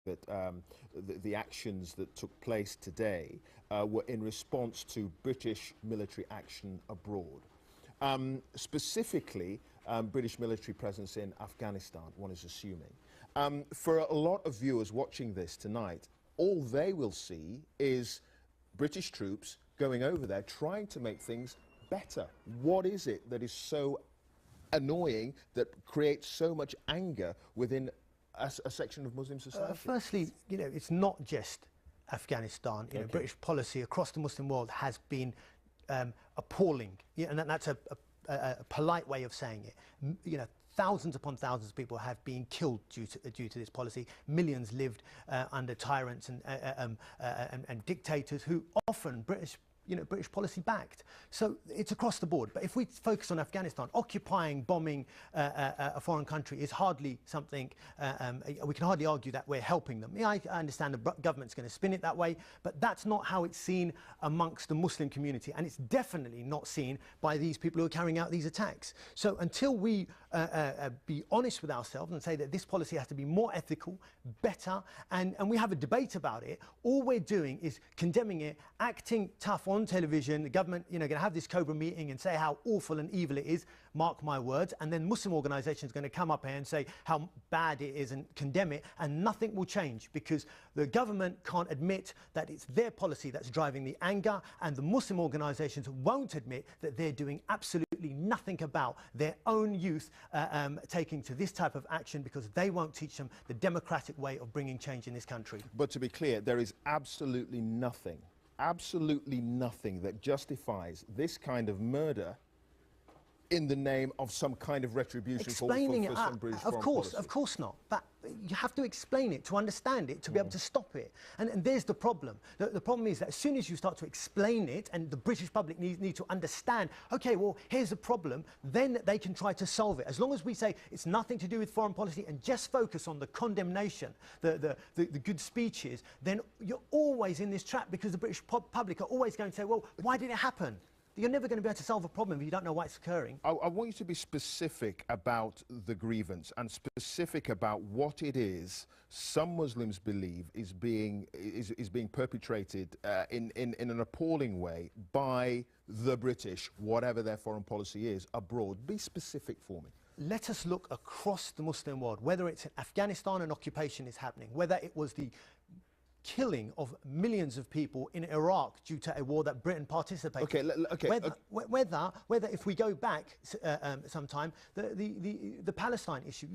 that the actions that took place today were in response to British military action abroad. Specifically, British military presence in Afghanistan, one is assuming. For a lot of viewers watching this tonight, all they will see is British troops going over there trying to make things better. What is it that is so annoying, that creates so much anger within a section of Muslim society? Firstly, it's not just Afghanistan. British policy across the Muslim world has been appalling, and that's a polite way of saying it. Thousands upon thousands of people have been killed due to this policy. Millions lived under tyrants and dictators who often British policy backed. So it's across the board. But if we focus on Afghanistan, occupying, bombing a foreign country is hardly something, we can hardly argue that we're helping them. Yeah, I understand the government's going to spin it that way, but that's not how it's seen amongst the Muslim community, and it's definitely not seen by these people who are carrying out these attacks. So until we be honest with ourselves and say that this policy has to be more ethical, better, and we have a debate about it, all we're doing is condemning it, acting tough on television. The government, going to have this Cobra meeting and say how awful and evil it is, mark my words, and then Muslim organisations are going to come up here and say how bad it is and condemn it, and nothing will change because the government can't admit that it's their policy that's driving the anger, and the Muslim organisations won't admit that they're doing absolutely nothing about their own youth taking to this type of action, because they won't teach them the democratic way of bringing change in this country. But to be clear, there is absolutely nothing that justifies this kind of murder in the name of some kind of retribution explaining for some British foreign policy. Of course not. But you have to explain it to understand it, to be able to stop it. And there's the problem. The problem is that as soon as you start to explain it, and the British public need to understand, okay, well, here's the problem, then they can try to solve it. As long as we say it's nothing to do with foreign policy and just focus on the condemnation, the good speeches, then you're always in this trap, because the British public are always going to say, well, why did it happen? You're never going to be able to solve a problem if you don't know why it's occurring. I want you to be specific about the grievance and specific about what it is some Muslims believe is being perpetrated in an appalling way by the British, whatever their foreign policy is, abroad. Be specific for me. Let us look across the Muslim world, whether it's in Afghanistan an occupation is happening, whether it was the killing of millions of people in Iraq due to a war that Britain participated. Whether if we go back sometime, the Palestine issue,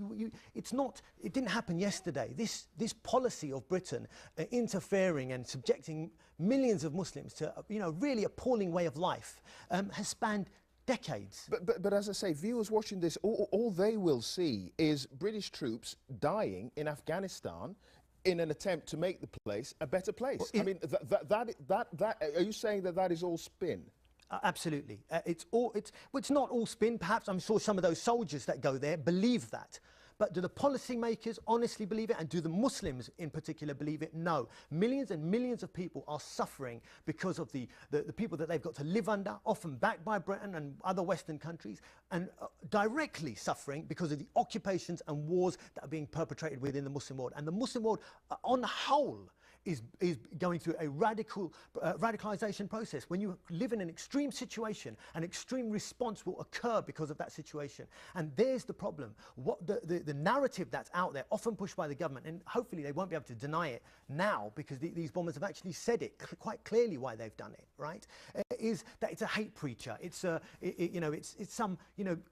it didn't happen yesterday. This policy of Britain interfering and subjecting millions of Muslims to really appalling way of life has spanned decades. But as I say, viewers watching this, all they will see is British troops dying in Afghanistan in an attempt to make the place a better place. Well, I mean, are you saying that is all spin? Absolutely. It's not all spin. Perhaps I'm sure some of those soldiers that go there believe that. But do the policymakers honestly believe it? And do the Muslims in particular believe it? No. Millions and millions of people are suffering because of the people that they've got to live under, often backed by Britain and other Western countries, and directly suffering because of the occupations and wars that are being perpetrated within the Muslim world. And the Muslim world, on the whole, is going through a radicalization process. When you live in an extreme situation, an extreme response will occur because of that situation. And there's the problem. What the narrative that's out there, often pushed by the government, and hopefully they won't be able to deny it now, because these bombers have actually said it quite clearly why they've done it, right? Is that it's a hate preacher. It's some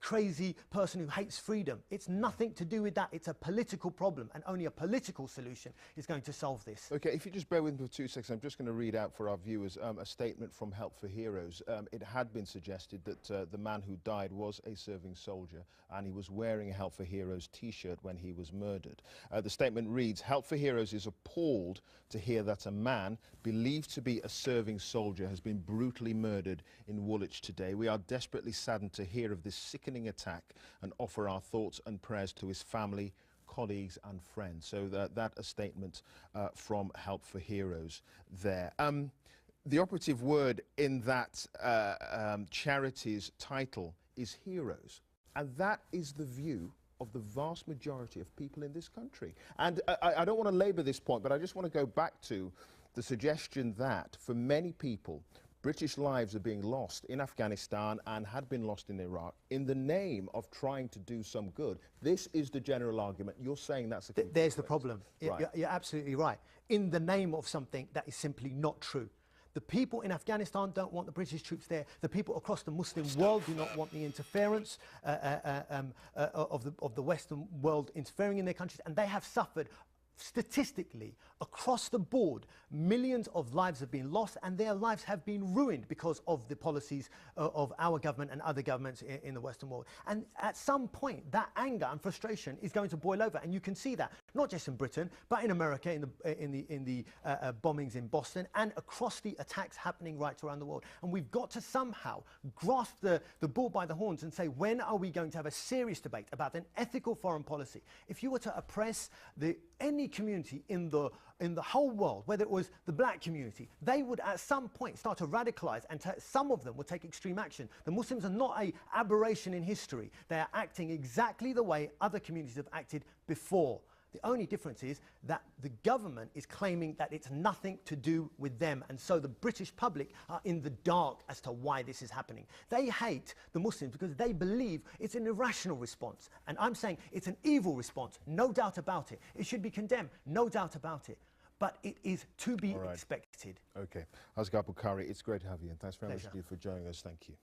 crazy person who hates freedom. It's nothing to do with that. It's a political problem, and only a political solution is going to solve this. Okay. If you just bear with me for 2 seconds, I'm just going to read out for our viewers a statement from Help for Heroes. It had been suggested that the man who died was a serving soldier, and he was wearing a Help for Heroes t-shirt when he was murdered. The statement reads, Help for Heroes is appalled to hear that a man believed to be a serving soldier has been brutally murdered in Woolwich today. We are desperately saddened to hear of this sickening attack and offer our thoughts and prayers to his family, colleagues and friends. So that a statement from Help for Heroes there. The operative word in that charity's title is heroes, and that is the view of the vast majority of people in this country. And I don't want to labour this point, but I just want to go back to the suggestion that for many people, British lives are being lost in Afghanistan and had been lost in Iraq in the name of trying to do some good. This is the general argument. You're saying that's a There's the problem. Right. You're absolutely right. In the name of something that is simply not true. The people in Afghanistan don't want the British troops there. The people across the Muslim world do not want the interference of the Western world interfering in their countries, and they have suffered statistically across the board. Millions of lives have been lost, and their lives have been ruined because of the policies of our government and other governments in the Western world. And at some point, that anger and frustration is going to boil over, and you can see that not just in Britain, but in America, in the bombings in Boston, and across the attacks happening right around the world. And we've got to somehow grasp the bull by the horns and say, when are we going to have a serious debate about an ethical foreign policy? If you were to oppress any community in the whole world, whether it was the black community, they would at some point start to radicalize, and some of them would take extreme action. The Muslims are not an aberration in history. They are acting exactly the way other communities have acted before. The only difference is that the government is claiming that it's nothing to do with them, and so the British public are in the dark as to why this is happening. They hate the Muslims because they believe it's an irrational response, and I'm saying it's an evil response, no doubt about it. It should be condemned, no doubt about it, but it is to be expected. Okay. Asghar Bukhari, it's great to have you, and thanks very much Pleasure. indeed for joining us. Thank you.